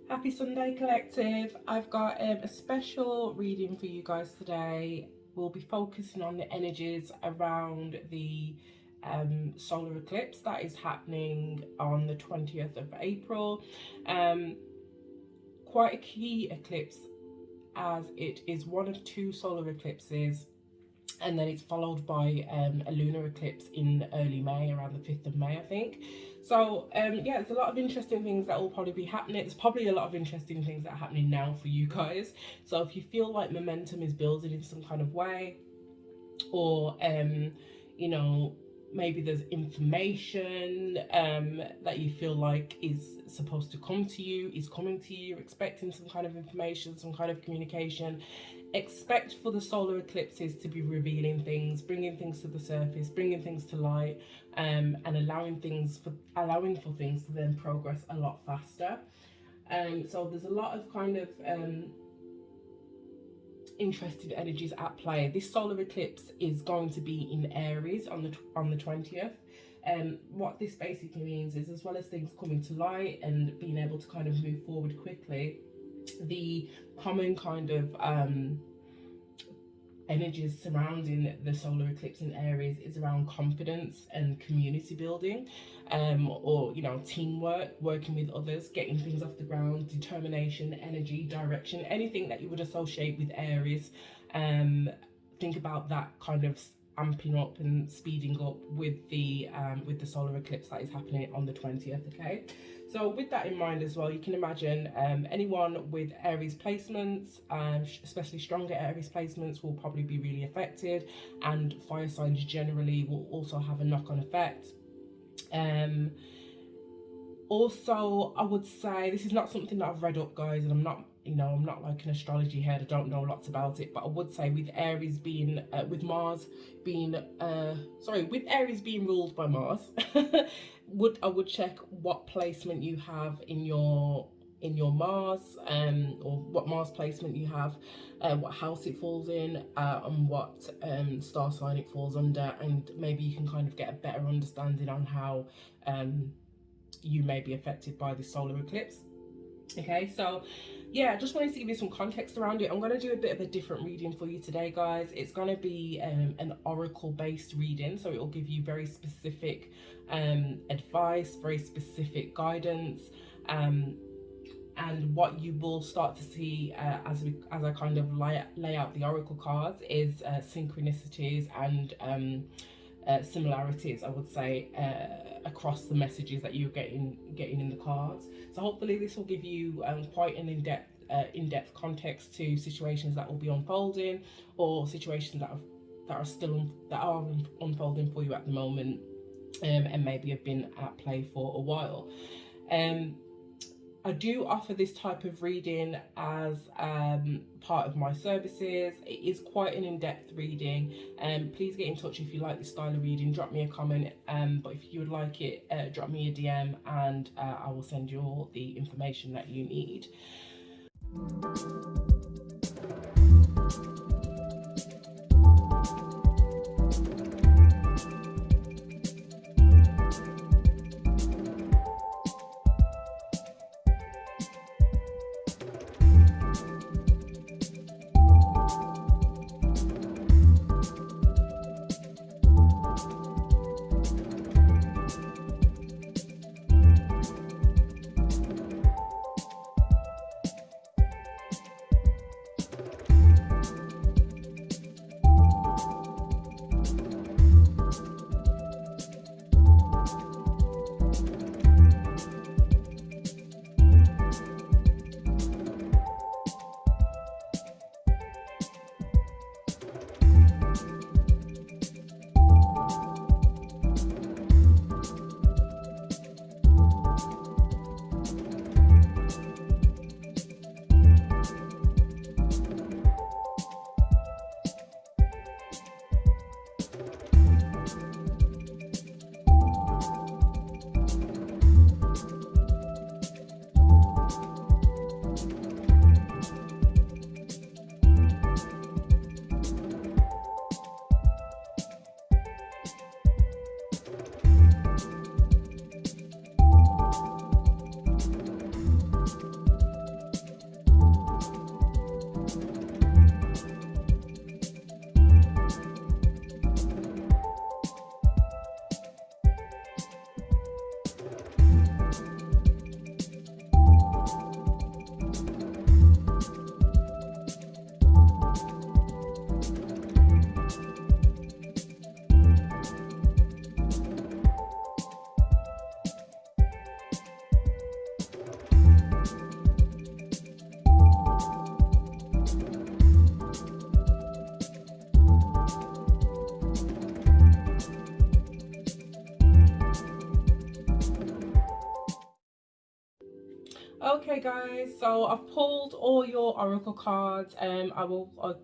Happy Sunday Collective. I've got a special reading for you guys today. We'll be focusing on the energies around the solar eclipse that is happening on the 20th of April. Quite a key eclipse as it is one of two solar eclipses, and then it's followed by a lunar eclipse in early May, around the 5th of May, I think. So yeah, there's a lot of interesting things that will probably be happening. There's probably a lot of interesting things that are happening now for you guys. So if you feel like momentum is building in some kind of way, or you know, maybe there's information that you feel like is supposed to come to you, is coming to you, you're expecting some kind of information, some kind of communication. Expect for the solar eclipses to be revealing things, bringing things to the surface, bringing things to light, and allowing for things to then progress a lot faster. So there's a lot of kind of interesting energies at play. This solar eclipse is going to be in Aries on the 20th. What this basically means is, as well as things coming to light and being able to kind of move forward quickly, the common kind of energies surrounding the solar eclipse in Aries is around confidence and community building, or teamwork, working with others, getting things off the ground, determination, energy, direction, anything that you would associate with Aries. Think about that kind of amping up and speeding up with the solar eclipse that is happening on the 20th. Okay, so with that in mind as well, you can imagine anyone with Aries placements, especially stronger Aries placements, will probably be really affected, and fire signs generally will also have a knock-on effect. Also, I would say this is not something that I've read up, guys, and I'm not like an astrology head. I don't know lots about it, but I would say with Aries being with Aries being ruled by Mars, I would check what placement you have in your Mars, or what Mars placement you have, what house it falls in, and what star sign it falls under, and maybe you can kind of get a better understanding on how you may be affected by the solar eclipse. Okay, so yeah, I just wanted to give you some context around it. I'm going to do a bit of a different reading for you today, guys. It's going to be an oracle based reading, so it will give you very specific advice, very specific guidance, and what you will start to see as I kind of lay out the oracle cards is synchronicities and similarities, I would say, across the messages that you're getting in the cards. So hopefully this will give you quite an in-depth context to situations that will be unfolding, or situations that are unfolding for you at the moment, and maybe have been at play for a while. I do offer this type of reading as part of my services. It is quite an in-depth reading. Please get in touch if you like this style of reading. Drop me a comment. But if you would like it, drop me a DM, and I will send you all the information that you need. Okay guys, so I've pulled all your oracle cards. I will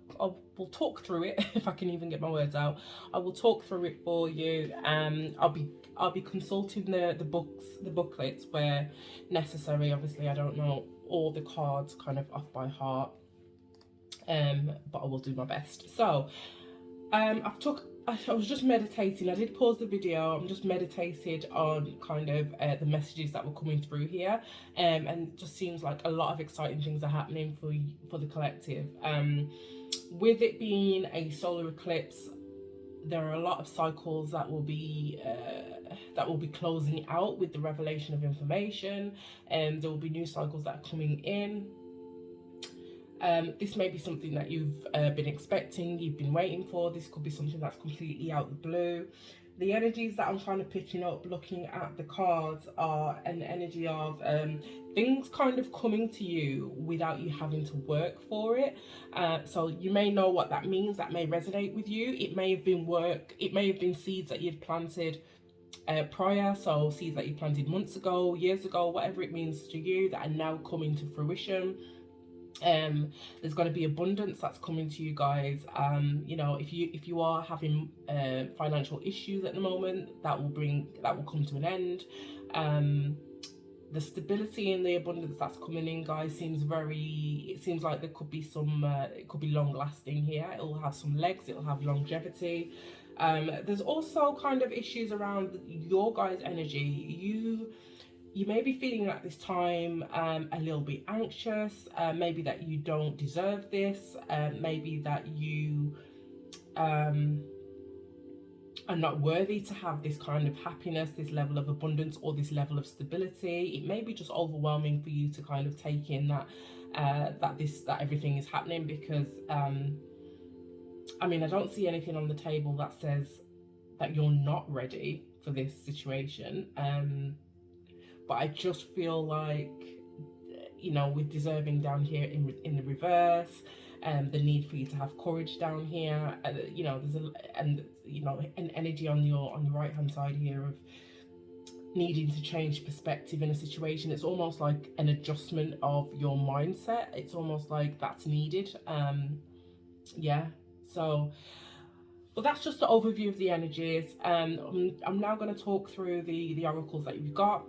talk through it if I can even get my words out. I will talk through it for you. I'll be consulting the booklets where necessary. Obviously I don't know all the cards kind of off by heart, but I will do my best. So I was just meditating. I did pause the video. I'm just meditated on kind of the messages that were coming through here, and it just seems like a lot of exciting things are happening for the collective. With it being a solar eclipse, there are a lot of cycles that will be closing out with the revelation of information, and there will be new cycles that are coming in. This may be something that you've been expecting, you've been waiting for. This could be something that's completely out of the blue. The energies that I'm kind of picking up looking at the cards are an energy of things kind of coming to you without you having to work for it. So you may know what that means. That may resonate with you. It may have been work, it may have been seeds that you'd planted prior, so seeds that you planted months ago, years ago, whatever it means to you, that are now coming to fruition. There's going to be abundance that's coming to you guys. You know, if you are having financial issues at the moment, that will come to an end. The stability and the abundance that's coming in, guys, seems like there could be some it could be long lasting here. It'll have some legs, it'll have longevity. There's also kind of issues around your guys' energy. You may be feeling at this time a little bit anxious, maybe that you don't deserve this, maybe that you are not worthy to have this kind of happiness, this level of abundance, or this level of stability. It may be just overwhelming for you to kind of take in that everything is happening, because I mean, I don't see anything on the table that says that you're not ready for this situation. But I just feel like, you know, with deserving down here in the reverse, the need for you to have courage down here, you know, there's an energy on your right hand side here of needing to change perspective in a situation. It's almost like an adjustment of your mindset. It's almost like that's needed. Yeah. So, well, that's just the overview of the energies. I'm now going to talk through the oracles that you've got.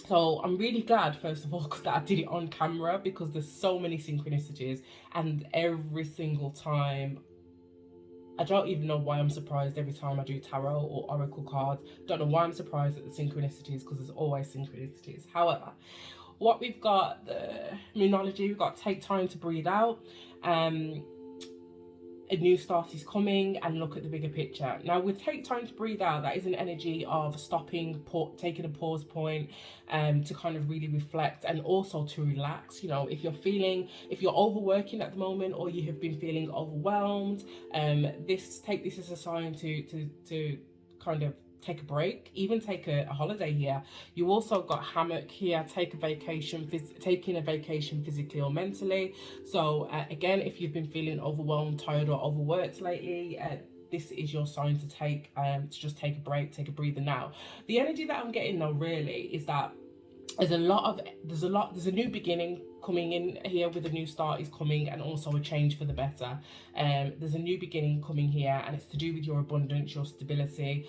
So I'm really glad, first of all, that I did it on camera, because there's so many synchronicities, and every single time, I don't even know why I'm surprised every time I do tarot or oracle cards. Don't know why I'm surprised at the synchronicities, because there's always synchronicities. However, what we've got, the Moonology, we've got take time to breathe out. A new start is coming, and look at the bigger picture. Now, with take time to breathe out, that is an energy of stopping, taking a pause point, to kind of really reflect, and also to relax. You know, if you're overworking at the moment, or you have been feeling overwhelmed, take this as a sign to kind of take a break, even take a holiday here. You also got hammock here, taking a vacation physically or mentally. So again, if you've been feeling overwhelmed, tired, or overworked lately, this is your sign to just take a break, take a breather. Now, the energy that I'm getting though really is that there's a new beginning coming in here, with a new start is coming, and also a change for the better. There's a new beginning coming here, and it's to do with your abundance, your stability.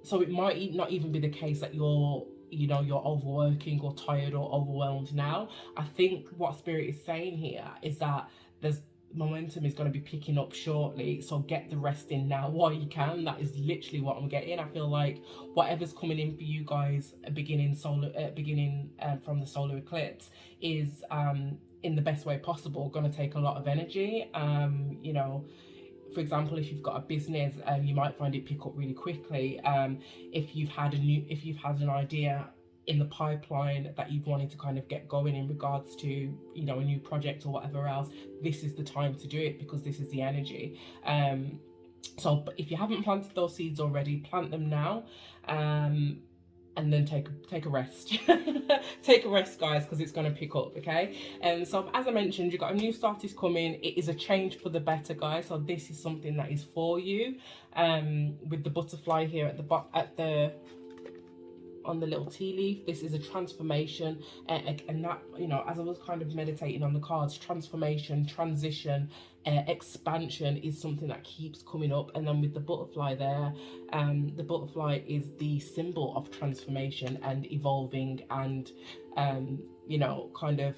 So it might not even be the case that you're overworking or tired or overwhelmed now. I think what Spirit is saying here is that there's momentum is going to be picking up shortly, so get the rest in now while you can. That is literally what I'm getting. I feel like whatever's coming in for you guys beginning from the solar eclipse is in the best way possible going to take a lot of energy. You know, for example, if you've got a business, you might find it pick up really quickly. If you've had an idea in the pipeline that you've wanted to kind of get going in regards to, you know, a new project or whatever else, this is the time to do it, because this is the energy. So if you haven't planted those seeds already, plant them now, and then take a rest. Take a rest, guys, because it's going to pick up. Okay, and so as I mentioned, you've got a new start is coming. It is a change for the better, guys, so this is something that is for you. With the butterfly here at the on the little tea leaf, this is a transformation, and that, you know, as I was kind of meditating on the cards, transformation, transition, expansion is something that keeps coming up. And then with the butterfly there, the butterfly is the symbol of transformation and evolving, and you know, kind of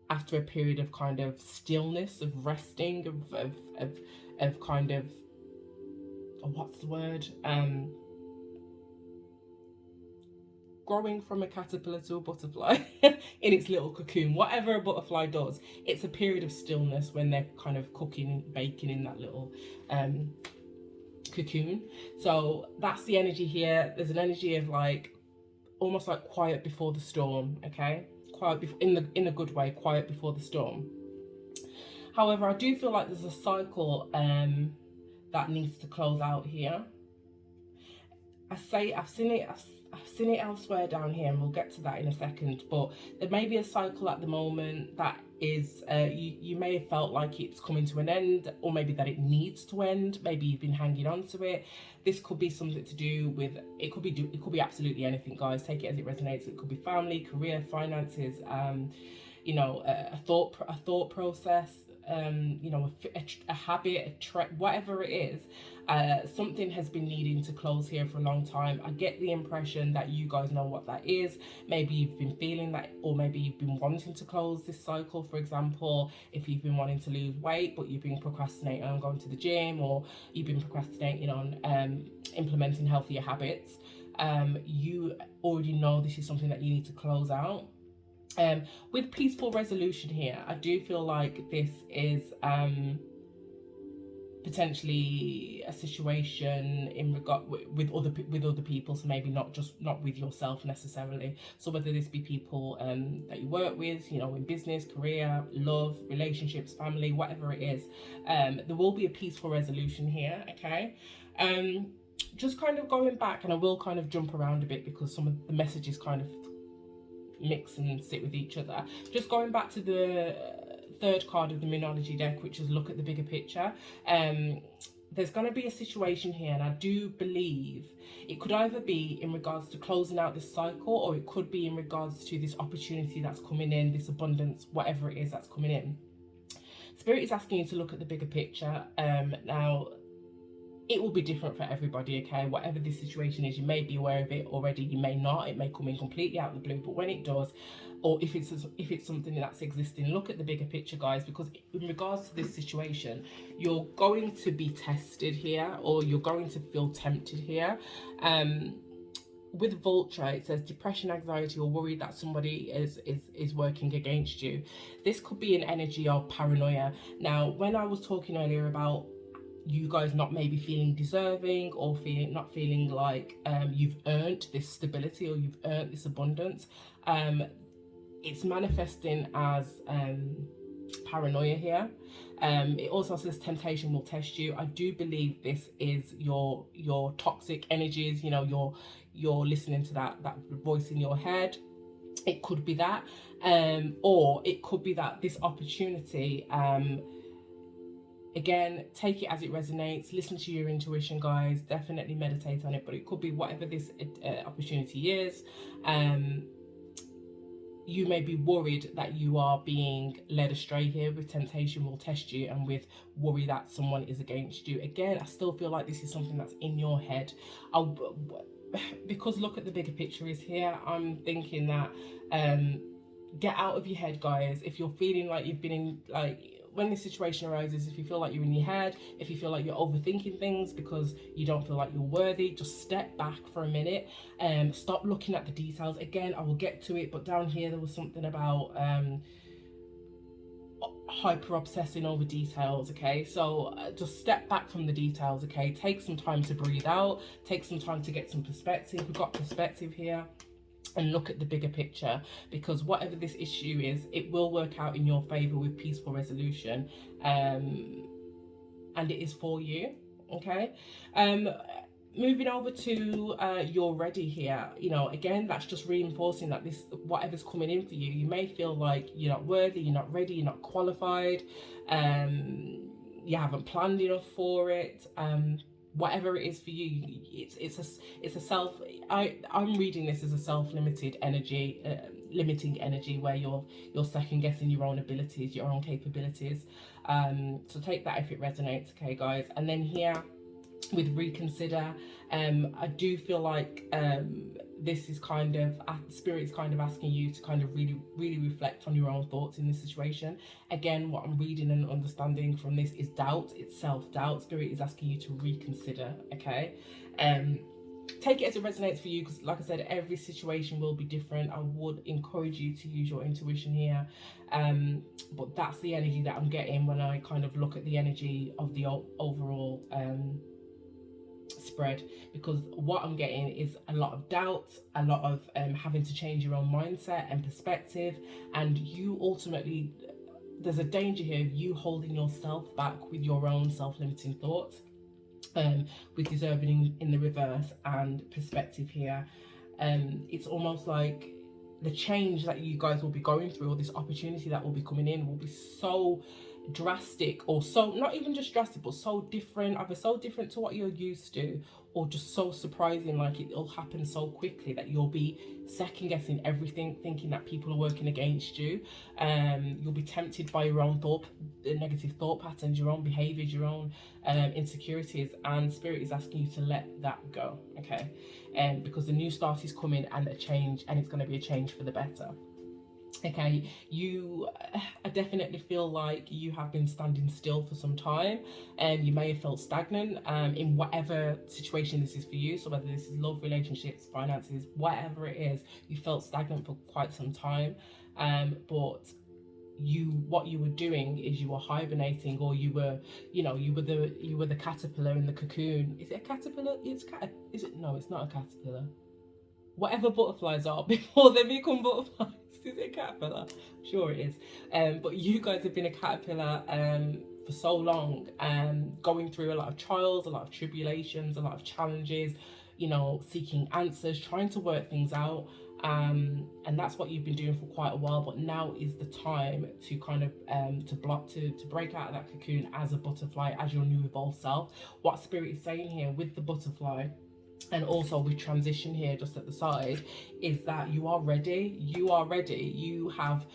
after a period of kind of stillness, of resting, of kind of, oh, what's the word, growing from a caterpillar to a butterfly in its little cocoon. Whatever a butterfly does, it's a period of stillness when they're kind of cooking, baking in that little cocoon. So that's the energy here. There's an energy of like almost like quiet before the storm. Okay, quiet before, in a good way, quiet before the storm. However, I do feel like there's a cycle that needs to close out here. I've seen it elsewhere down here, and we'll get to that in a second. But there may be a cycle at the moment that is, you may have felt like it's coming to an end, or maybe that it needs to end. Maybe you've been hanging on to it. This could be something to do with, it could be absolutely anything, guys. Take it as it resonates. It could be family, career, finances, you know, a thought process, you know, a habit, whatever it is. Something has been needing to close here for a long time. I get the impression that you guys know what that is. Maybe you've been feeling that, or maybe you've been wanting to close this cycle. For example, if you've been wanting to lose weight but you've been procrastinating on going to the gym, or you've been procrastinating on implementing healthier habits, you already know this is something that you need to close out. With peaceful resolution here, I do feel like this is potentially a situation in regard with other people, so maybe not with yourself necessarily. So whether this be people that you work with, you know, in business, career, love, relationships, family, whatever it is, there will be a peaceful resolution here. Okay, just kind of going back, and I will kind of jump around a bit because some of the messages kind of mix and sit with each other. Just going back to the third card of the Moonology deck, which is look at the bigger picture. There's going to be a situation here, and I do believe it could either be in regards to closing out this cycle, or it could be in regards to this opportunity that's coming in, this abundance, whatever it is that's coming in. Spirit is asking you to look at the bigger picture. Now, it will be different for everybody, okay? Whatever this situation is, you may be aware of it already, you may not. It may come in completely out of the blue, but when it does, or if it's something that's existing, look at the bigger picture, guys, because in regards to this situation, you're going to be tested here, or you're going to feel tempted here. With Vulture, it says depression, anxiety, or worry that somebody is working against you. This could be an energy of paranoia. Now, when I was talking earlier about you guys not maybe feeling deserving, or not feeling like you've earned this stability, or you've earned this abundance, it's manifesting as paranoia here. It also says temptation will test you. I do believe this is your toxic energies. You know, you're listening to that voice in your head. It could be that, or it could be that this opportunity, again, take it as it resonates. Listen to your intuition, guys. Definitely meditate on it. But it could be whatever this opportunity is. You may be worried that you are being led astray here. With temptation will test you, and with worry that someone is against you. Again, I still feel like this is something that's in your head. Because look at the bigger picture is here. I'm thinking that get out of your head, guys. If you're feeling like you've been in, like, when this situation arises, if you feel like you're in your head, if you feel like you're overthinking things because you don't feel like you're worthy, just step back for a minute and stop looking at the details. Again, I will get to it, but down here there was something about hyper obsessing over details. Okay, so just step back from the details. Okay, take some time to breathe out, take some time to get some perspective. We've got perspective here, and look at the bigger picture, because whatever this issue is, it will work out in your favor with peaceful resolution, and it is for you. Okay, moving over to you're ready here. You know, again, that's just reinforcing that this, whatever's coming in for you, you may feel like you're not worthy, you're not ready, you're not qualified, you haven't planned enough for it. whatever it is for you, it's a self. I'm reading this as a self-limited energy, limiting energy, where you're second guessing your own abilities, your own capabilities. So take that if it resonates, okay, guys. And then here with reconsider, I do feel like this is kind of, spirit is kind of asking you to kind of really reflect on your own thoughts in this situation. Again, what I'm reading and understanding from this is doubt. It's self-doubt. Spirit is asking you to reconsider, okay. Take it as it resonates for you, because like I said, every situation will be different. I would encourage you to use your intuition here, but that's the energy that I'm getting when I kind of look at the energy of the overall spread, because what I'm getting is a lot of doubt, a lot of having to change your own mindset and perspective, and you ultimately, there's a danger here of you holding yourself back with your own self-limiting thoughts, with deserving in the reverse and perspective here. It's almost like the change that you guys will be going through, or this opportunity that will be coming in, will be so drastic, or so, not even just drastic, but so different, either so different to what you're used to, or just so surprising, like it'll happen so quickly that you'll be second guessing everything, thinking that people are working against you. You'll be tempted by your own negative thought patterns, your own behaviors, your own insecurities, and spirit is asking you to let that go, okay. Because the new start is coming, and a change, and it's going to be a change for the better. Okay, I definitely feel like you have been standing still for some time, and you may have felt stagnant in whatever situation this is for you. So whether this is love, relationships, finances, whatever it is, you felt stagnant for quite some time. But what you were doing is you were hibernating, or you were the caterpillar in the cocoon. Is it a caterpillar? Is it? No, it's not a caterpillar. Whatever butterflies are before they become butterflies. Is it a caterpillar? I'm sure it is. But you guys have been a caterpillar for so long, going through a lot of trials, a lot of tribulations, a lot of challenges, seeking answers, trying to work things out. And that's what you've been doing for quite a while, but now is the time to kind of to break out of that cocoon as a butterfly, as your new evolved self. What spirit is saying here with the butterfly, and also with transition here just at the side, is that you are ready. You have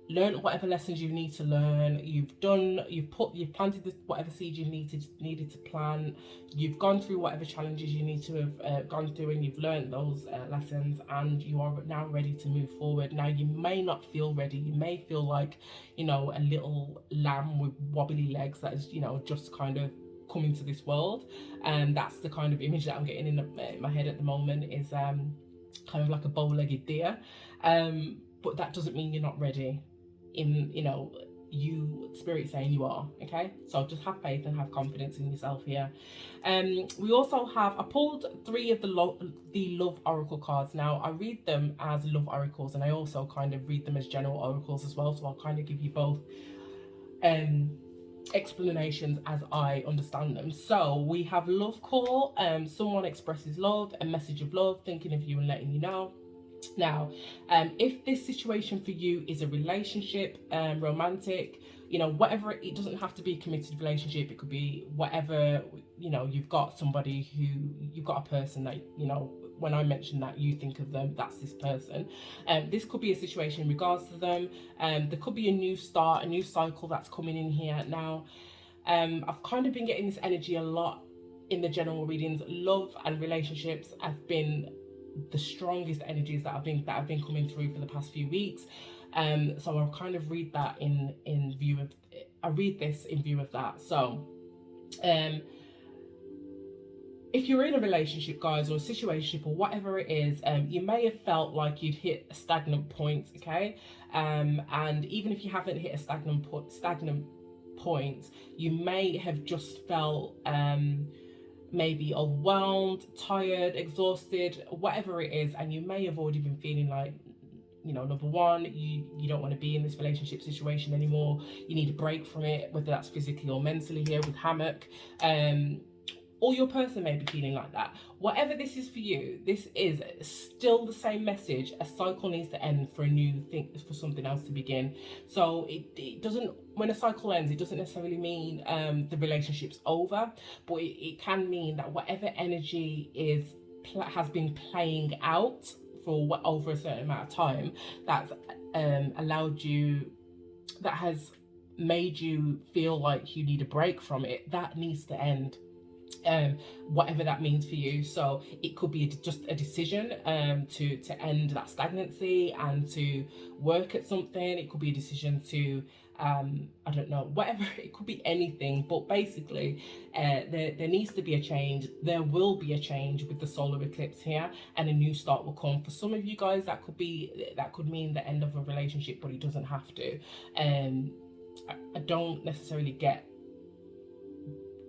learned whatever lessons you need to learn. You've planted whatever seeds you needed to plant. You've gone through whatever challenges you need to have gone through, and you've learned those lessons, and you are now ready to move forward. Now, you may not feel ready. You may feel like a little lamb with wobbly legs that is just kind of come into this world, and that's the kind of image that I'm getting in my head at the moment, is kind of like a bow-legged deer, but that doesn't mean you're not ready. Spirit saying you are, okay. So just have faith and have confidence in yourself here. We also have, I pulled 3 of the love oracle cards. Now I read them as love oracles, and I also kind of read them as general oracles as well, so I'll kind of give you both explanations as I understand them. So we have love call, someone expresses love, a message of love, thinking of you and letting you know. Now, if this situation for you is a relationship, romantic, whatever, it doesn't have to be a committed relationship. It could be whatever, you've got somebody you've got a person that, when I mention that, you think of them, that's this person. This could be a situation in regards to them. There could be a new start, a new cycle that's coming in here. Now, I've kind of been getting this energy a lot in the general readings. Love and relationships have been the strongest energies that have been coming through for the past few weeks. So I'll kind of read that in view of, I read this in view of that. So, if you're in a relationship, guys, or a situationship, or whatever it is, you may have felt like you'd hit a stagnant point, okay? And even if you haven't hit a stagnant point, you may have just felt maybe overwhelmed, tired, exhausted, whatever it is, and you may have already been feeling like, number one, you don't want to be in this relationship situation anymore. You need a break from it, whether that's physically or mentally here with hammock. or your person may be feeling like that. Whatever this is for you, this is still the same message. A cycle needs to end for a new thing, for something else to begin. So it doesn't, when a cycle ends, it doesn't necessarily mean the relationship's over, but it can mean that whatever energy has been playing out for over a certain amount of time, that's allowed you, that has made you feel like you need a break from it, that needs to end. Whatever that means for you. So it could be just a decision to end that stagnancy and to work at something. It could be a decision to I don't know, whatever. It could be anything, but basically there needs to be a change. There will be a change with the solar eclipse here, and a new start will come. For some of you guys, that could mean the end of a relationship, but it doesn't have to. I don't necessarily get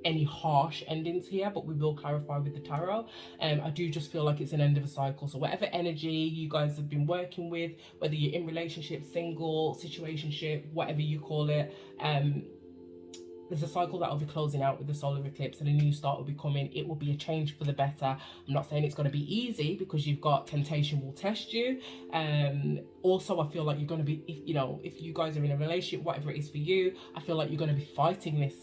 any harsh endings here, but we will clarify with the tarot. I do just feel like it's an end of a cycle. So whatever energy you guys have been working with, whether you're in relationship, single, situationship, whatever you call it, there's a cycle that will be closing out with the solar eclipse, and a new start will be coming. It will be a change for the better. I'm not saying it's going to be easy, because you've got temptation will test you. Also, I feel like you're going to be, if you guys are in a relationship, whatever it is for you, I feel like you're going to be fighting this.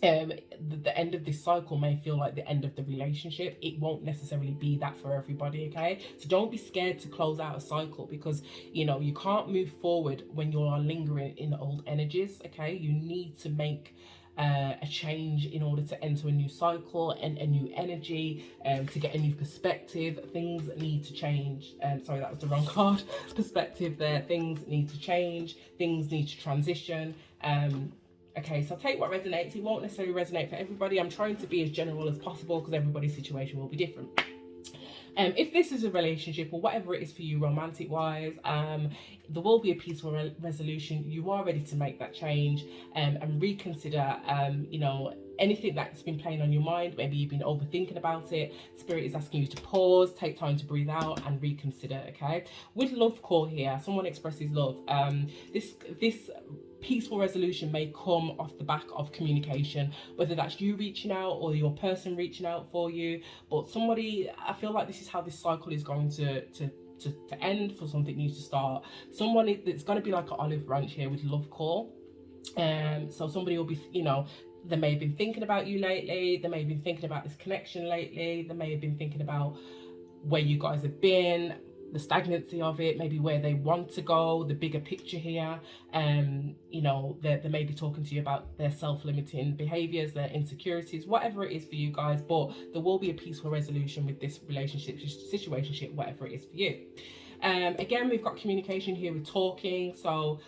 The end of this cycle may feel like the end of the relationship. It won't necessarily be that for everybody, okay? So don't be scared to close out a cycle, because you can't move forward when you are lingering in the old energies, okay? You need to make a change in order to enter a new cycle and a new energy, to get a new perspective. Things need to change. Sorry, that was the wrong card. Perspective there. Things need to change. Things need to transition. Okay, so take what resonates. It won't necessarily resonate for everybody. I'm trying to be as general as possible, because everybody's situation will be different. If this is a relationship or whatever it is for you, romantic wise, there will be a peaceful resolution. You are ready to make that change, and reconsider anything that's been playing on your mind. Maybe you've been overthinking about it. Spirit is asking you to pause, take time to breathe out, and reconsider. Okay, with love call here, someone expresses love. This peaceful resolution may come off the back of communication, whether that's you reaching out or your person reaching out for you. But somebody, I feel like this is how this cycle is going to end, for something new to start. Someone, it's going to be like an olive branch here with love call. So somebody will be, they may have been thinking about you lately. They may have been thinking about this connection lately. They may have been thinking about where you guys have been, the stagnancy of it, maybe where they want to go, the bigger picture here. They may be talking to you about their self-limiting behaviors, their insecurities, whatever it is for you guys. But there will be a peaceful resolution with this relationship, situationship, whatever it is for you. Again, we've got communication here with talking. So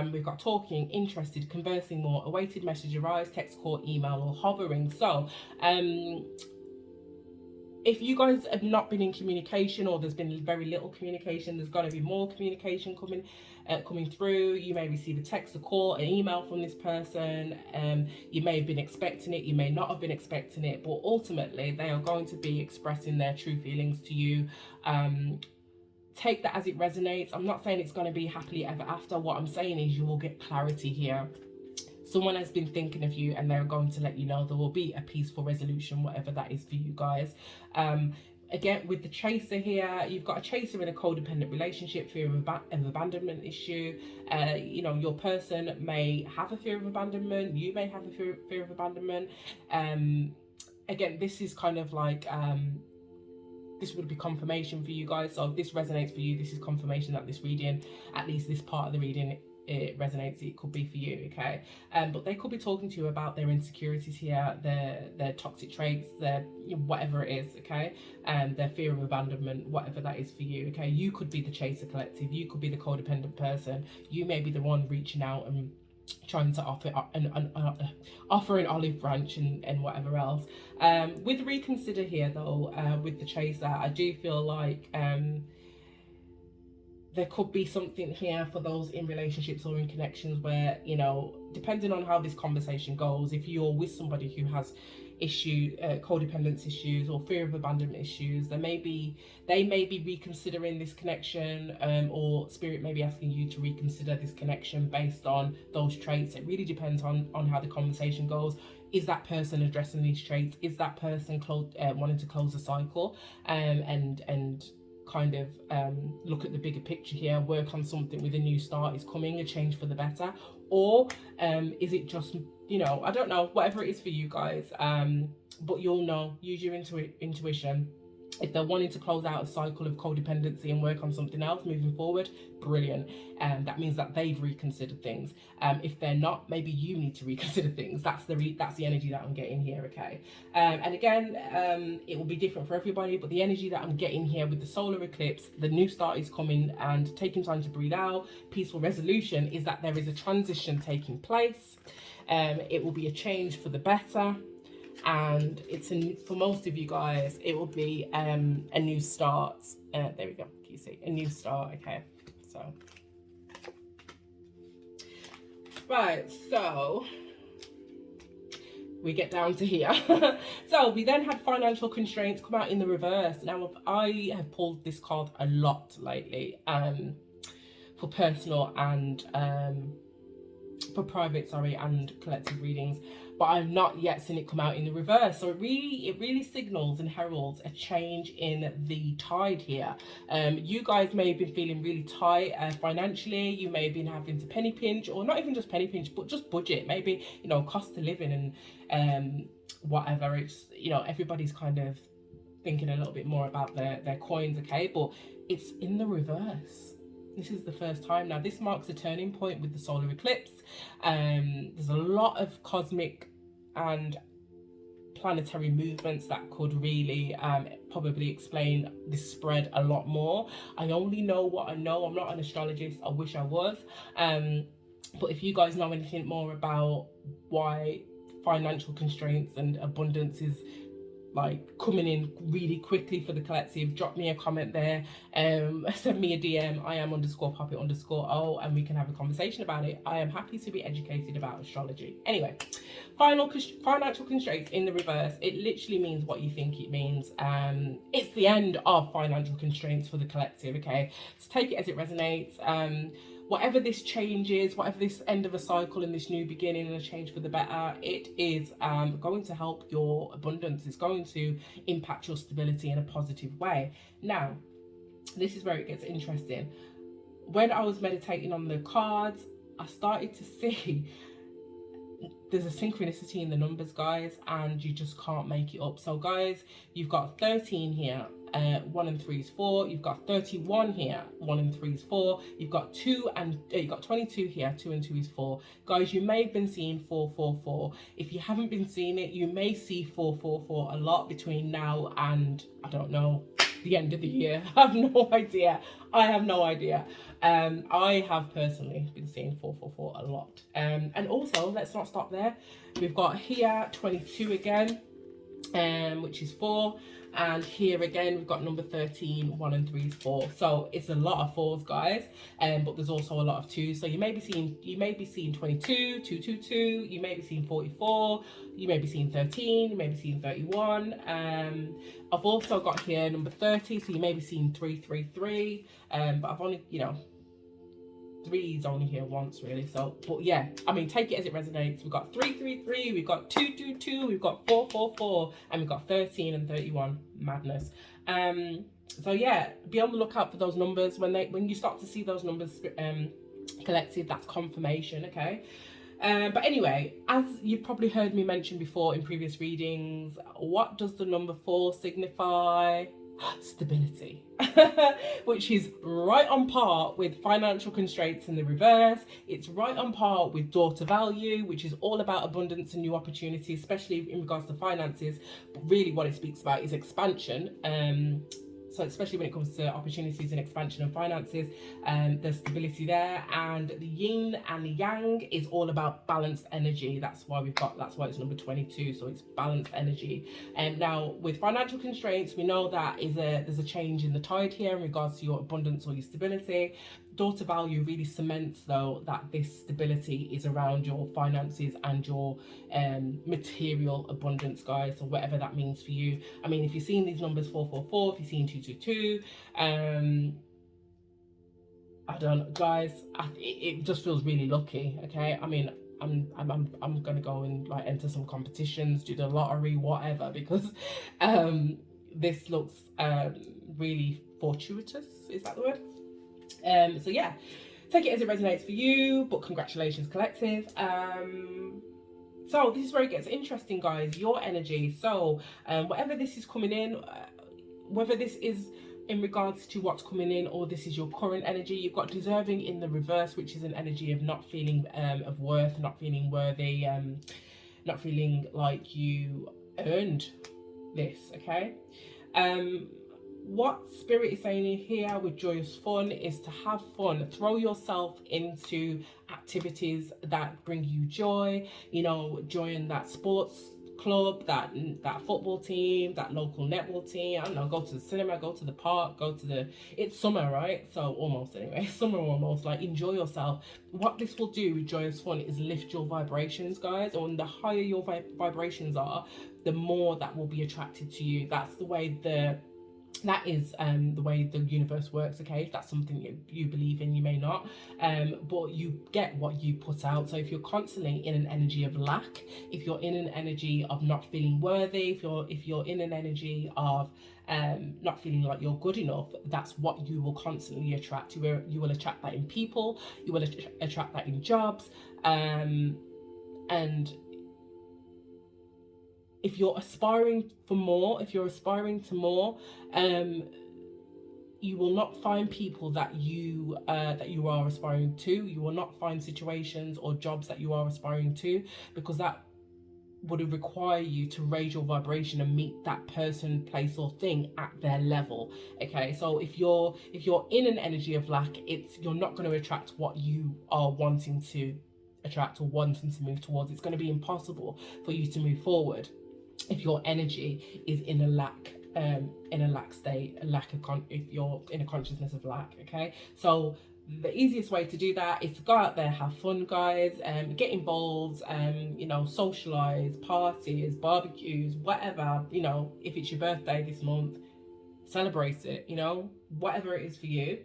we've got talking, interested, conversing more, awaited message arrives, text, call, email, or hovering. So if you guys have not been in communication, or there's been very little communication, there's going to be more communication coming through. You may receive a text, a call, an email from this person. You may have been expecting it, you may not have been expecting it, but ultimately they are going to be expressing their true feelings to you. Take that as it resonates. I'm not saying it's going to be happily ever after. What I'm saying is you will get clarity here. Someone has been thinking of you, and they're going to let you know there will be a peaceful resolution, whatever that is for you guys. Again, with the chaser here, you've got a chaser in a codependent relationship, fear of abandonment issue. Your person may have a fear of abandonment. You may have a fear of abandonment. Again, this is kind of like, this would be confirmation for you guys. So if this resonates for you, this is confirmation that this reading, at least this part of the reading, it resonates. It could be for you, okay? But they could be talking to you about their insecurities here, their toxic traits, their whatever it is, okay? Their fear of abandonment, whatever that is for you, okay? You could be the chaser collective. You could be the codependent person. You may be the one reaching out and trying to offer an olive branch and whatever else. With reconsider here though, with the chaser, I do feel like there could be something here for those in relationships or in connections where, depending on how this conversation goes, if you're with somebody who has codependence issues, or fear of abandonment issues. They may be reconsidering this connection, or spirit may be asking you to reconsider this connection based on those traits. It really depends on how the conversation goes. Is that person addressing these traits? Is that person wanting to close the cycle, and kind of look at the bigger picture here, work on something with a new start is coming, a change for the better? Or is it just, I don't know, whatever it is for you guys, but you'll know, use your intuition. If they're wanting to close out a cycle of codependency and work on something else moving forward, brilliant. That means that they've reconsidered things. If they're not, maybe you need to reconsider things. That's the energy that I'm getting here, okay? And again, it will be different for everybody, but the energy that I'm getting here with the solar eclipse, the new start is coming, and taking time to breathe out, peaceful resolution, is that there is a transition taking place. It will be a change for the better. And for most of you guys, it will be a new start. There we go. Can you see? A new start. Okay. So, right. So we get down to here. So we then had financial constraints come out in the reverse. Now I have pulled this card a lot lately, for personal and for private, and collective readings, but I've not yet seen it come out in the reverse. So it really signals and heralds a change in the tide here. You guys may have been feeling really tight financially. You may have been having to penny pinch, or not even just penny pinch, but just budget, maybe, cost of living and whatever. It's, everybody's kind of thinking a little bit more about their coins, okay? But it's in the reverse. This is the first time. Now, this marks a turning point with the solar eclipse. There's a lot of cosmic and planetary movements that could really probably explain this spread a lot more. I only know what I know. I'm not an astrologist. I wish I was. But if you guys know anything more about why financial constraints and abundance is like coming in really quickly for the collective, drop me a comment there, send me a DM. I am _poppy_o, and we can have a conversation about it. I am happy to be educated about astrology. Anyway, financial constraints in the reverse, it literally means what you think it means. It's the end of financial constraints for the collective, okay? So take it as it resonates. Whatever this change is, whatever this end of a cycle and this new beginning and a change for the better, it is going to help your abundance. It's going to impact your stability in a positive way. Now, this is where it gets interesting. When I was meditating on the cards, I started to see there's a synchronicity in the numbers, guys, and you just can't make it up. So guys, you've got 13 here. 1 and 3 is 4. You've got 31 here. 1 and 3 is 4. You've got 2 and you've got 22 here. 2 and 2 is 4. Guys, you may have been seeing 4, 4, 4. If you haven't been seeing it, you may see 4, 4, 4 a lot between now and, I don't know, the end of the year. I have no idea. I have no idea. I have personally been seeing 4, 4, 4 a lot. And also, let's not stop there. We've got here 22 again, which is 4. And here again, we've got number 13, 1 and 3 is 4. So it's a lot of 4s, guys. But there's also a lot of 2s. So you may be seeing 22, 2, 2, 2. You may be seeing 44. You may be seeing 13. You may be seeing 31. I've also got here number 30. So you may be seeing 3, 3, 3. But I've only, 3 is only here once, really. So, but yeah, I mean, take it as it resonates. We've got 3, 3, 3, we've got 2, 2, 2, we've got 4, 4, 4, and we've got 13 and 31. Madness. So yeah, be on the lookout for those numbers. When you start to see those numbers collected, that's confirmation, okay? But anyway, as you've probably heard me mention before in previous readings, what does the number 4 signify? Stability. Which is right on par with financial constraints in the reverse. It's right on par with daughter value, which is all about abundance and new opportunities, especially in regards to finances. But really what it speaks about is expansion. So especially when it comes to opportunities and expansion and finances, there's stability there. And the yin and the yang is all about balanced energy. That's why it's number 22. So it's balanced energy. And now with financial constraints, we know that there's a change in the tide here in regards to your abundance or your stability. daughter value really cements though that this stability is around your finances and your material abundance, guys. So whatever that means for you. I mean, if you're seeing these numbers 444, if you're seeing 222, I don't know, guys. It just feels really lucky. Okay, I mean, I'm gonna go and like enter some competitions, do the lottery, whatever, because this looks really fortuitous. Is that the word? So yeah, take it as it resonates for you. But congratulations, collective. So this is where it gets interesting, guys. Your energy. So whatever this is coming in, whether this is in regards to what's coming in or this is your current energy, you've got deserving in the reverse, which is an energy of not feeling of worth, not feeling worthy, not feeling like you earned this. Okay. What spirit is saying here with joyous fun is to have fun. Throw yourself into activities that bring you joy. You know, join that sports club, that football team, that local netball team. I don't know, go to the cinema, go to the park, go to the, it's summer, right? So almost anyway, summer almost, like enjoy yourself. What this will do with joyous fun is lift your vibrations, guys. And the higher your vibrations are, the more that will be attracted to you. That's the way that is the way the universe works. Okay, if that's something you believe in, you may not, but you get what you put out. So if you're constantly in an energy of lack, if you're in an energy of not feeling worthy, if you're in an energy of not feeling like you're good enough, that's what you will constantly attract. You will attract that in people, you will attract that in jobs, and if you're aspiring for more, if you're aspiring to more, you will not find people that you are aspiring to. You will not find situations or jobs that you are aspiring to, because that would require you to raise your vibration and meet that person, place, or thing at their level. Okay, so if you're in an energy of lack, you're not going to attract what you are wanting to attract or wanting to move towards. It's going to be impossible for you to move forward if your energy is in a lack state, if you're in a consciousness of lack. Okay, so the easiest way to do that is to go out there, have fun, guys, get involved, you know, socialize, parties, barbecues, whatever. You know, if it's your birthday this month, celebrate it, you know, whatever it is for you.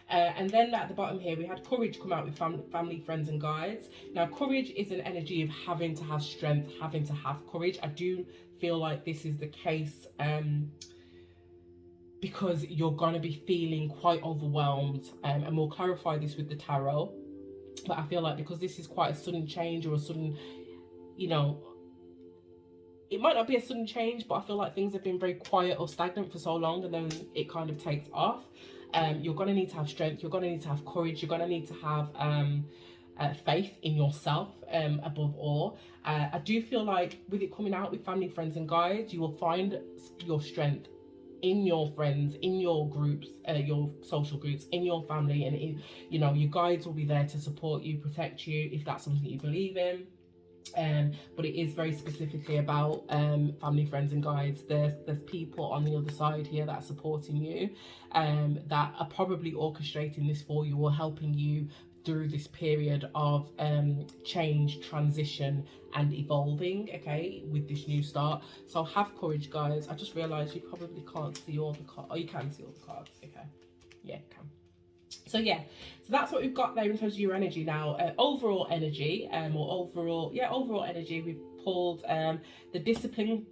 And then at the bottom here, we had courage come out with family, friends, and guides. Now, courage is an energy of having to have strength, having to have courage. I do feel like this is the case because you're going to be feeling quite overwhelmed. And we'll clarify this with the tarot. But I feel like because this is quite a sudden change or a sudden, you know, it might not be a sudden change, but I feel like things have been very quiet or stagnant for so long, and then it kind of takes off. You're going to need to have strength. You're going to need to have courage. You're going to need to have faith in yourself above all. I do feel like with it coming out with family, friends, and guides, you will find your strength in your friends, in your groups, your social groups, in your family, and you know, your guides will be there to support you, protect you, if that's something you believe in. But it is very specifically about family, friends, and guides. There's people on the other side here that are supporting you, that are probably orchestrating this for you or helping you through this period of change, transition, and evolving, okay, with this new start. So have courage, guys. I just realized you probably can't see all the cards. Oh, you can see all the cards. Okay, yeah, you can. So yeah, so that's what we've got there in terms of your energy. Now, overall energy, overall energy, we've pulled the discipline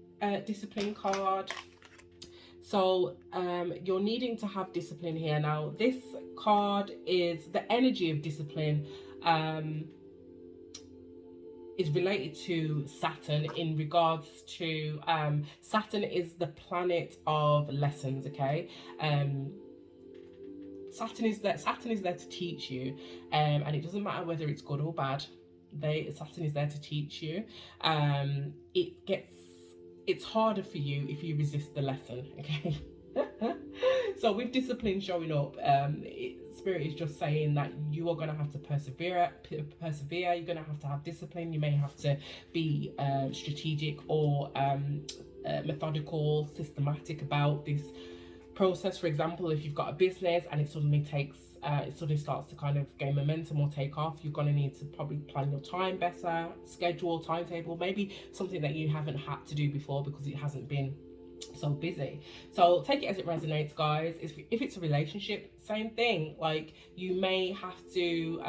card. So you're needing to have discipline here. Now, this card is the energy of discipline, is related to Saturn in regards to Saturn is the planet of lessons. Okay, Saturn is there to teach you, and it doesn't matter whether it's good or bad. Saturn is there to teach you. It's harder for you if you resist the lesson. Okay. So with discipline showing up, Spirit is just saying that you are going to have to persevere. You're going to have discipline. You may have to be strategic or methodical, systematic about this process. For example, if you've got a business and it suddenly takes suddenly starts to kind of gain momentum or take off, you're going to need to probably plan your time better, schedule, timetable, maybe something that you haven't had to do before because it hasn't been so busy. So take it as it resonates, guys. If it's a relationship, same thing. Like, you may have to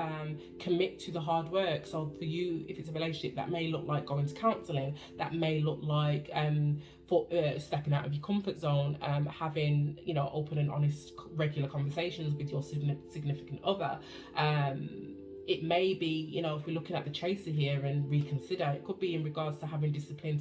commit to the hard work. So for you, if it's a relationship, that may look like going to counseling, that may look like for stepping out of your comfort zone, having, you know, open and honest regular conversations with your significant other. It may be, you know, if we're looking at the chaser here and reconsider, it could be in regards to having discipline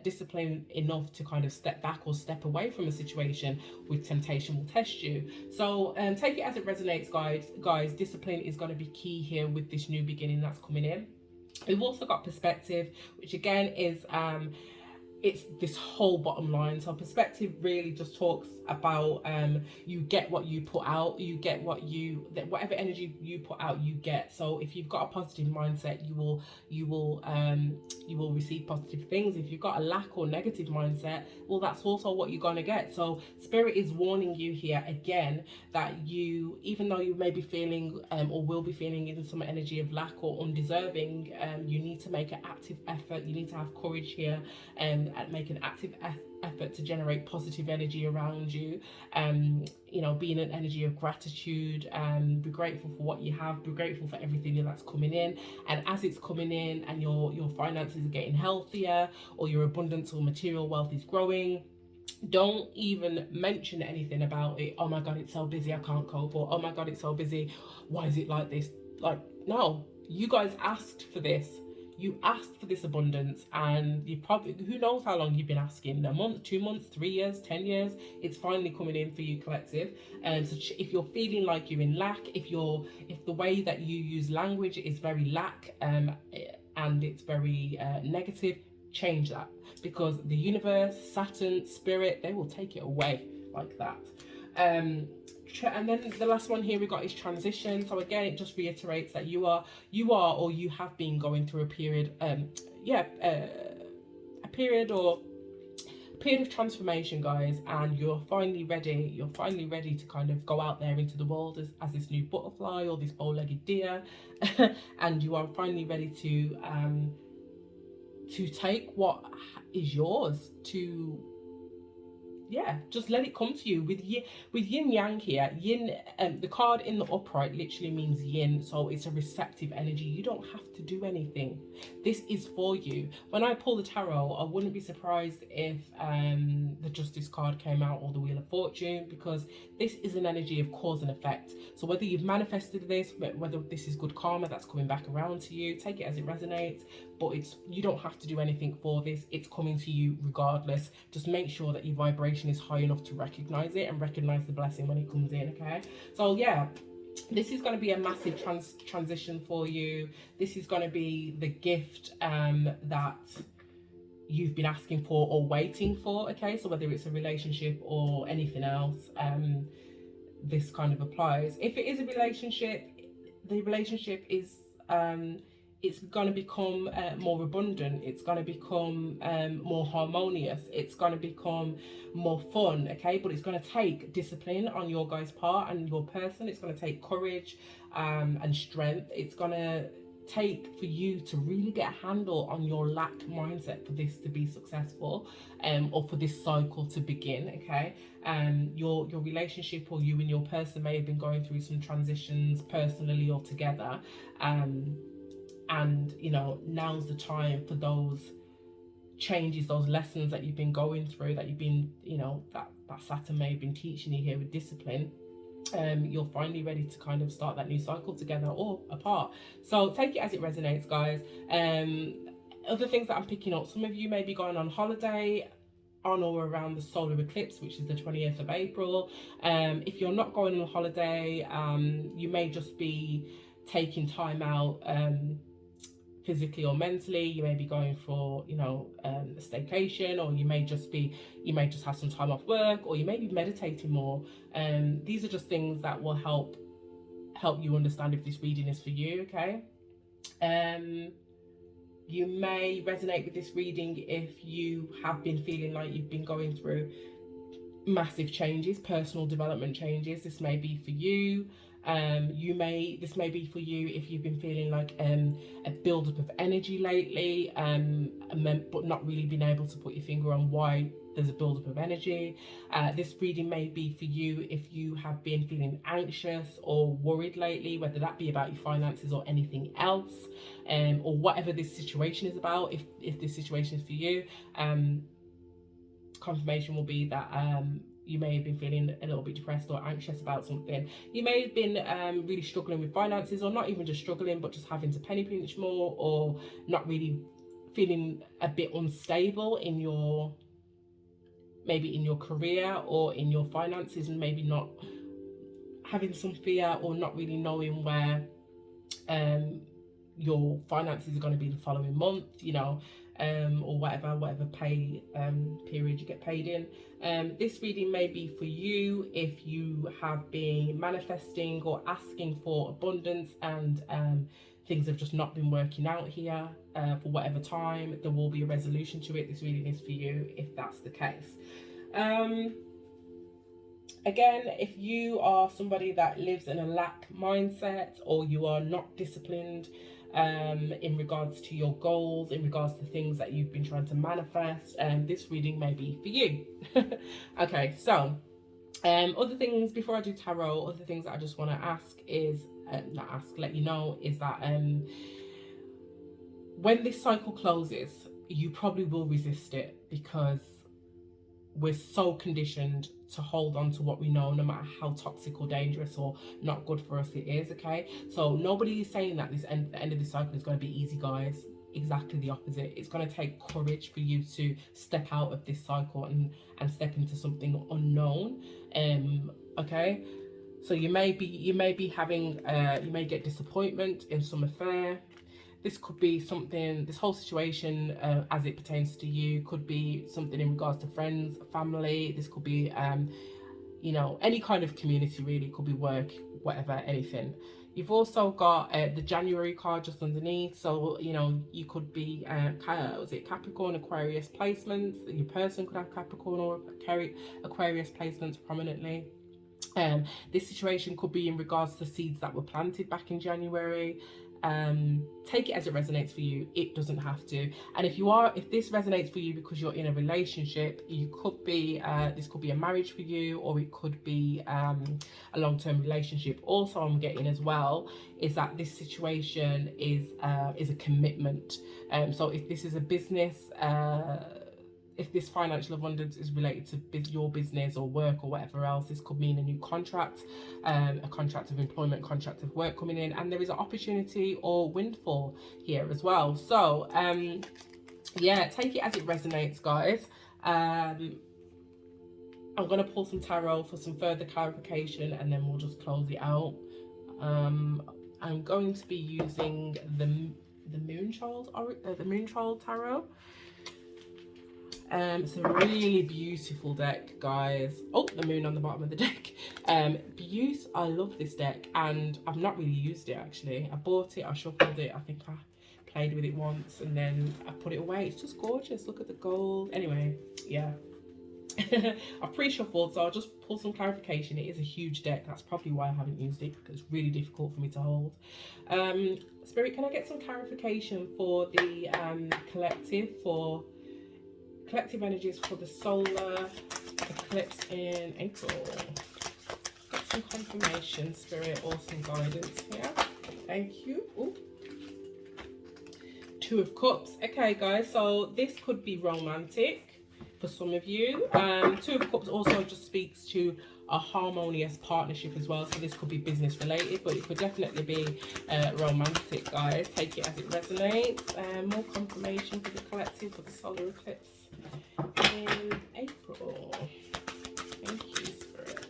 discipline enough to kind of step back or step away from a situation with temptation will test you. So take it as it resonates, guys. Discipline is going to be key here with this new beginning that's coming in. We've also got perspective, which again is it's this whole bottom line. So perspective really just talks about you get what you put out, you get whatever energy you put out, you get. So if you've got a positive mindset, you will receive positive things. If you've got a lack or negative mindset, well, that's also what you're going to get. So spirit is warning you here again that you, even though you may be feeling or will be feeling in some energy of lack or undeserving, you need to make an active effort. You need to have courage here and make an active effort to generate positive energy around you. You know, be in an energy of gratitude, be grateful for what you have, be grateful for everything that's coming in. And as it's coming in and your finances are getting healthier, or your abundance or material wealth is growing, don't even mention anything about it. Oh my god, it's so busy, I can't cope. Or oh my god, it's so busy, why is it like this? Like, no, you guys asked for this. You asked for this abundance, and you probably, who knows how long you've been asking, a month, 2 months, 3 years, 10 years. It's finally coming in for you, collective. So if you're feeling like you're in lack, if the way that you use language is very lack, and it's very negative, change that, because the universe, Saturn, spirit, they will take it away like that. And then the last one here we got is transition. So again, it just reiterates that you are or you have been going through a period a period of transformation, guys, and you're finally ready to kind of go out there into the world as this new butterfly or this bow-legged deer. And you are finally ready to take what is yours, to just let it come to you. With yin yang here, yin, the card in the upright literally means yin, so it's a receptive energy. You don't have to do anything. This is for you. When I pull the tarot, I wouldn't be surprised if the Justice card came out, or the Wheel of Fortune, because this is an energy of cause and effect. So whether you've manifested this, whether this is good karma that's coming back around to you, take it as it resonates. But you don't have to do anything for this. It's coming to you regardless. Just make sure that your vibration is high enough to recognize it and recognize the blessing when it comes in, okay? So yeah, this is going to be a massive transition for you. This is going to be the gift that you've been asking for or waiting for, okay? So whether it's a relationship or anything else, this kind of applies. If it is a relationship, the relationship is it's going to become more abundant. It's going to become more harmonious. It's going to become more fun, okay? But it's going to take discipline on your guys' part and your person. It's going to take courage and strength. It's going to take for you to really get a handle on your lack mindset for this to be successful, or for this cycle to begin, okay? Your relationship, or you and your person, may have been going through some transitions personally or together, and you know, now's the time for those changes, those lessons that you've been going through, that you've been, you know, that Saturn may have been teaching you here with discipline. You're finally ready to kind of start that new cycle together or apart. So take it as it resonates, guys. Other things that I'm picking up, some of you may be going on holiday on or around the solar eclipse, which is the 20th of April. If you're not going on holiday, you may just be taking time out, physically or mentally. You may be going for, you know, a staycation, or you may just have some time off work, or you may be meditating more. These are just things that will help you understand if this reading is for you, okay? You may resonate with this reading if you have been feeling like you've been going through massive changes, personal development changes. This may be for you. This may be for you if you've been feeling like a buildup of energy lately, but not really been able to put your finger on why there's a buildup of energy. This reading may be for you if you have been feeling anxious or worried lately, whether that be about your finances or anything else, or whatever this situation is about. If this situation is for you, confirmation will be that you may have been feeling a little bit depressed or anxious about something. You may have been really struggling with finances, or not even just struggling, but just having to penny pinch more, or not really feeling a bit unstable in your, maybe in your career or in your finances, and maybe not having some fear or not really knowing where your finances are going to be the following month, you know, or whatever pay period you get paid in. This reading may be for you if you have been manifesting or asking for abundance, and things have just not been working out here for whatever time. There will be a resolution to it. This reading is for you if that's the case. Again, if you are somebody that lives in a lack mindset, or you are not disciplined in regards to your goals, in regards to things that you've been trying to manifest, this reading may be for you. Okay, so other things before I do tarot, other things that I just want to ask is, let you know, is that when this cycle closes, you probably will resist it, because we're so conditioned to hold on to what we know, no matter how toxic or dangerous or not good for us it is. Okay, so nobody is saying that the end of the cycle is going to be easy, guys. Exactly the opposite. It's going to take courage for you to step out of this cycle and step into something unknown. Okay, so you may be having you may get disappointment in some affair. This could be something, this whole situation as it pertains to you, could be something in regards to friends, family. This could be, you know, any kind of community really. It could be work, whatever, anything. You've also got the January card just underneath. So, you know, you could be, was it Capricorn, Aquarius placements? Your person could have Capricorn or Aquarius placements prominently. This situation could be in regards to seeds that were planted back in January. Take it as it resonates for you. It doesn't have to. And if this resonates for you because you're in a relationship, you could be this could be a marriage for you, or it could be a long-term relationship. Also, I'm getting as well is that this situation is a commitment. So if this is a business, if this financial abundance is related to your business or work or whatever else, this could mean a new contract, a contract of employment, contract of work coming in, and there is an opportunity or windfall here as well. So yeah, take it as it resonates, guys. I'm going to pull some tarot for some further clarification, and then we'll just close it out. I'm going to be using the Moonchild tarot. It's a really beautiful deck, guys. Oh, the moon on the bottom of the deck. I love this deck, and I've not really used it actually. I bought it, I shuffled it, I think I played with it once, and then I put it away. It's just gorgeous. Look at the gold. Anyway, yeah. I've pre-shuffled, so I'll just pull some clarification. It is a huge deck. That's probably why I haven't used it, because it's really difficult for me to hold. Spirit, can I get some clarification for the collective energies for the solar eclipse in April? Get some confirmation, Spirit, or some guidance here. Thank you. Ooh. Two of Cups. Okay, guys, so this could be romantic for some of you. Two of Cups also just speaks to a harmonious partnership as well, so this could be business related, but it could definitely be romantic, guys. Take it as it resonates. More confirmation for the collective for the solar eclipse in April. Thank you, Spirit.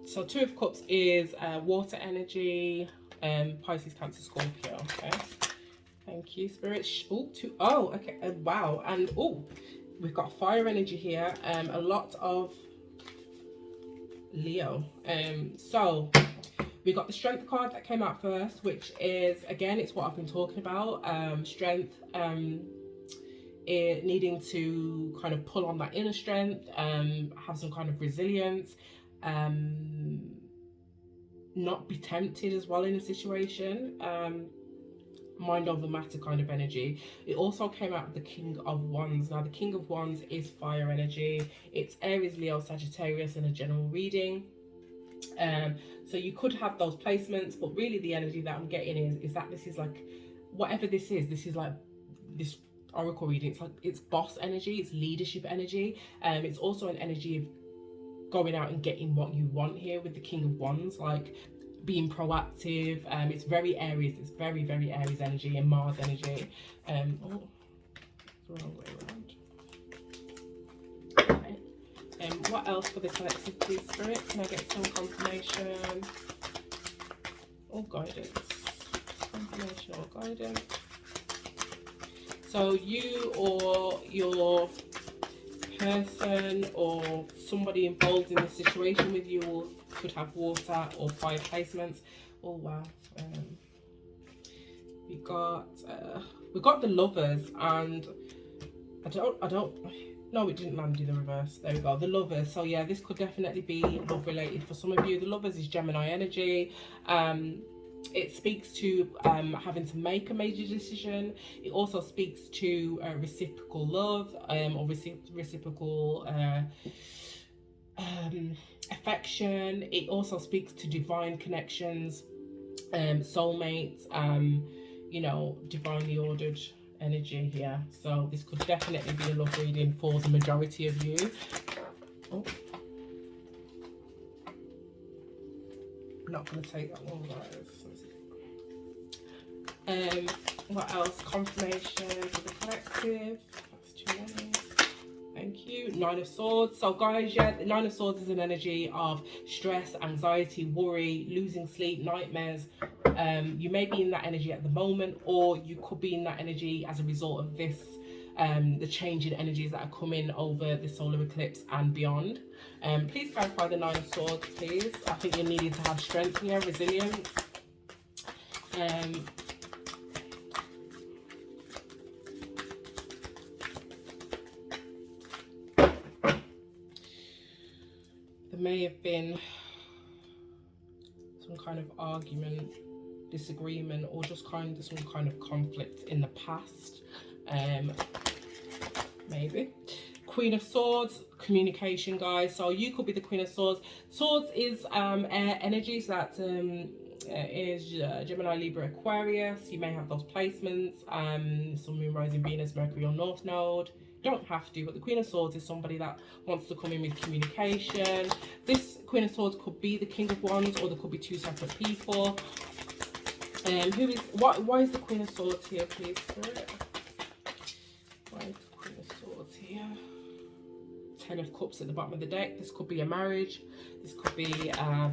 So Two of Cups is water energy, Pisces, Cancer, Scorpio. Okay, thank you, Spirit. Okay, wow. And we've got fire energy here, a lot of Leo. So we got the Strength card that came out first, which is, again, it's what I've been talking about. Strength needing to kind of pull on that inner strength, have some kind of resilience, not be tempted as well in a situation, mind over matter kind of energy. It also came out of the King of Wands. Now the King of Wands is fire energy. It's Aries, Leo, Sagittarius in a general reading. So you could have those placements, but really the energy that I'm getting is that this is like, whatever this is like this oracle reading, it's like, it's boss energy, it's leadership energy. It's also an energy of going out and getting what you want here with the King of Wands, like being proactive. It's very Aries, it's very, very Aries energy and Mars energy. Oh, it's the wrong way around. Okay. What else for the collective, please, Spirit? Can I get some confirmation or guidance? Confirmation or guidance. So you or your person or somebody involved in the situation with you could have water or fire placements. Oh wow. We got the Lovers, and I don't no, it didn't land in the reverse. There we go, the Lovers. So yeah, this could definitely be love related for some of you. The Lovers is Gemini energy. It speaks to having to make a major decision. It also speaks to reciprocal love, or reciprocal affection. It also speaks to divine connections, soulmates, you know, divinely ordered energy here. So this could definitely be a love reading for the majority of you. Oh. I'm not going to take that one, guys. What else? Confirmation for the collective. That's too many. Thank you. Nine of Swords. So guys, yeah, the Nine of Swords is an energy of stress, anxiety, worry, losing sleep, nightmares. You may be in that energy at the moment, or you could be in that energy as a result of this, the change in energies that are coming over the solar eclipse and beyond. Please clarify the Nine of Swords, please. I think you're needing to have strength here, resilience. There may have been some kind of argument, disagreement, or just kind of some kind of conflict in the past. Maybe. Queen of Swords, communication, guys. So you could be the Queen of Swords. Swords is air energies, that is Gemini, Libra, Aquarius. You may have those placements. Sun, Moon, Rising, Venus, Mercury, or North Node. You don't have to, but the Queen of Swords is somebody that wants to come in with communication. This Queen of Swords could be the King of Wands, or there could be two separate people. Why is the Queen of Swords here, please, Spirit? Why is the Queen of Swords here? Ten of Cups at the bottom of the deck. This could be a marriage. This could be a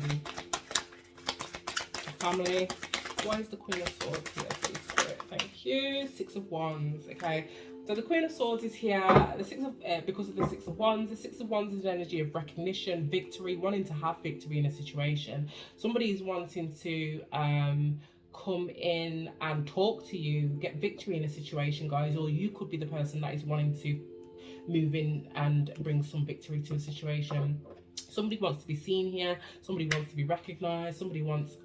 family. Why is the Queen of Swords here, please, Spirit? Thank you. Six of Wands. Okay. So the Queen of Swords is here. The because of the Six of Wands. The Six of Wands is an energy of recognition, victory, wanting to have victory in a situation. Somebody is wanting to come in and talk to you, get victory in a situation, guys, or you could be the person that is wanting to move in and bring some victory to a situation. Somebody wants to be seen here. Somebody wants to be recognized. Somebody wants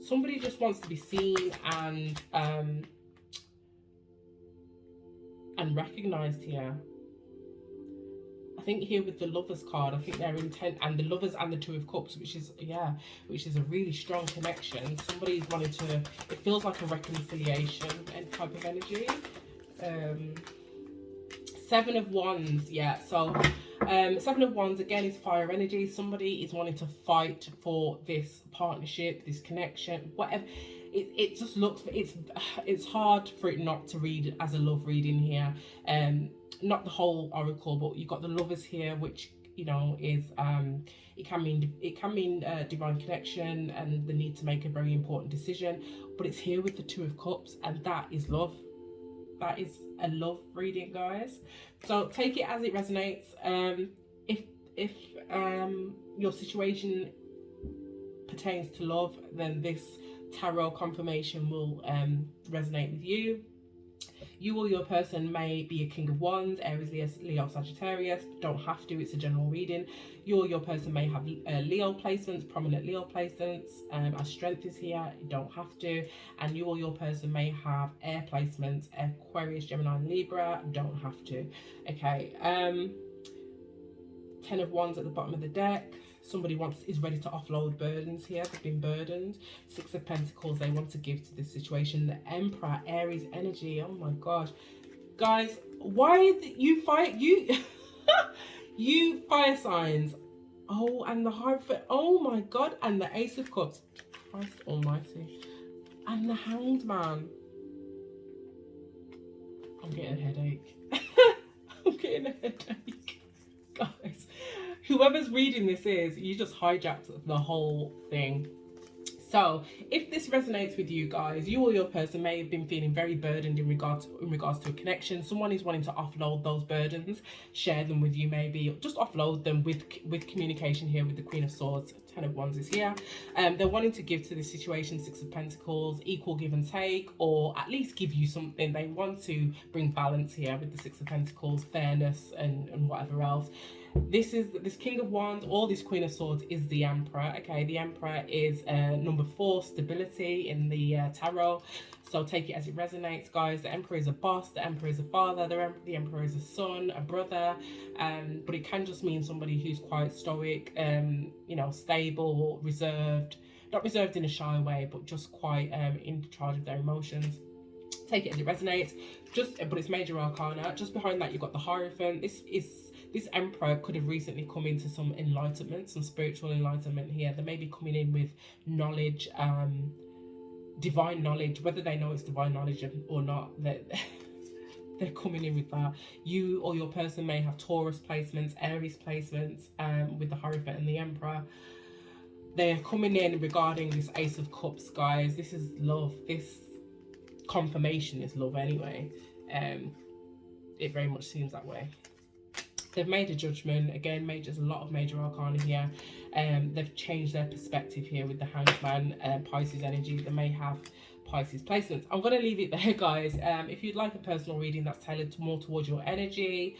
somebody just wants to be seen and recognized here. I think here with the Lovers card, I think they're intent, and the Lovers and the Two of Cups, which is a really strong connection. Somebody's wanting to, it feels like a reconciliation and type of energy. Seven of Wands, yeah. So Seven of Wands again is fire energy. Somebody is wanting to fight for this partnership, this connection, whatever. It just looks, it's hard for it not to read as a love reading here. Not the whole oracle, but you've got the Lovers here, which, you know, is it can mean divine connection and the need to make a very important decision, but it's here with the Two of Cups, and that is love. That is a love reading, guys. So take it as it resonates. If your situation pertains to love, then this tarot confirmation will resonate with you. You or your person may be a King of Wands, Aries, Leo, Sagittarius. Don't have to, it's a general reading. You or your person may have Leo placements, prominent Leo placements. As strength is here, you don't have to. And you or your person may have air placements, Aquarius, Gemini, and Libra. Don't have to. Okay. 10 of Wands at the bottom of the deck. Somebody is ready to offload burdens here. They've been burdened. 6 of Pentacles, they want to give to this situation. The Emperor, Aries energy. Oh my gosh. Guys, why you fight? You you fire signs. Oh, and the Hierophant. Oh my God. And the Ace of Cups. Christ almighty. And the Hanged Man. I'm getting a headache. I'm getting a headache. Guys, whoever's reading this you just hijacked the whole thing. So if this resonates with you guys, you or your person may have been feeling very burdened in regards to a connection. Someone is wanting to offload those burdens, share them with you, maybe just offload them with communication here with the Queen of Swords. 10 of Wands is here. They're wanting to give to this situation. 6 of Pentacles, equal give and take, or at least give you something. They want to bring balance here with the 6 of Pentacles, fairness and whatever else. This King of Wands or this Queen of Swords is the Emperor. Okay, the Emperor is number 4, stability in the tarot. So take it as it resonates, guys. The Emperor is a boss, the Emperor is a father, the Emperor is a son, a brother, but it can just mean somebody who's quite stoic, you know, stable, reserved, not reserved in a shy way, but just quite in charge of their emotions. Take it as it resonates. But it's major arcana. Just behind that, you've got the Hierophant. This Emperor could have recently come into some enlightenment, some spiritual enlightenment here. They may be coming in with knowledge, divine knowledge, whether they know it's divine knowledge or not. They're coming in with that. You or your person may have Taurus placements, Aries placements, with the Hierophant and the Emperor. They're coming in regarding this Ace of Cups, guys. This is love. This confirmation is love anyway. It very much seems that way. They've made a judgment. Again, there's a lot of major arcana here. They've changed their perspective here with the Hanged Man, Pisces energy. They may have Pisces placements. I'm going to leave it there, guys. If you'd like a personal reading that's tailored more towards your energy,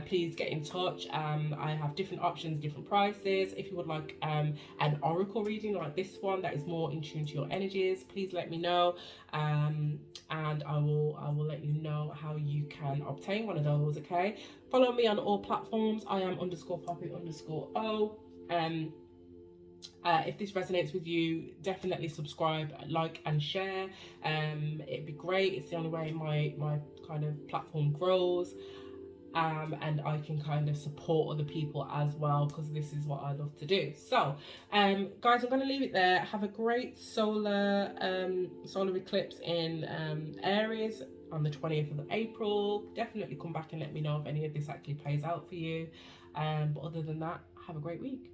please get in touch. I have different options, different prices. If you would like an oracle reading like this one that is more in tune to your energies, please let me know, and I will let you know how you can obtain one of those. Okay, follow me on all platforms. I am _poppy_o. If this resonates with you, definitely subscribe, like and share. It'd be great. It's the only way my kind of platform grows, and I can kind of support other people as well, because this is what I love to do. So guys, I'm going to leave it there. Have a great solar eclipse in Aries on the 20th of April. Definitely come back and let me know if any of this actually plays out for you, but other than that, have a great week.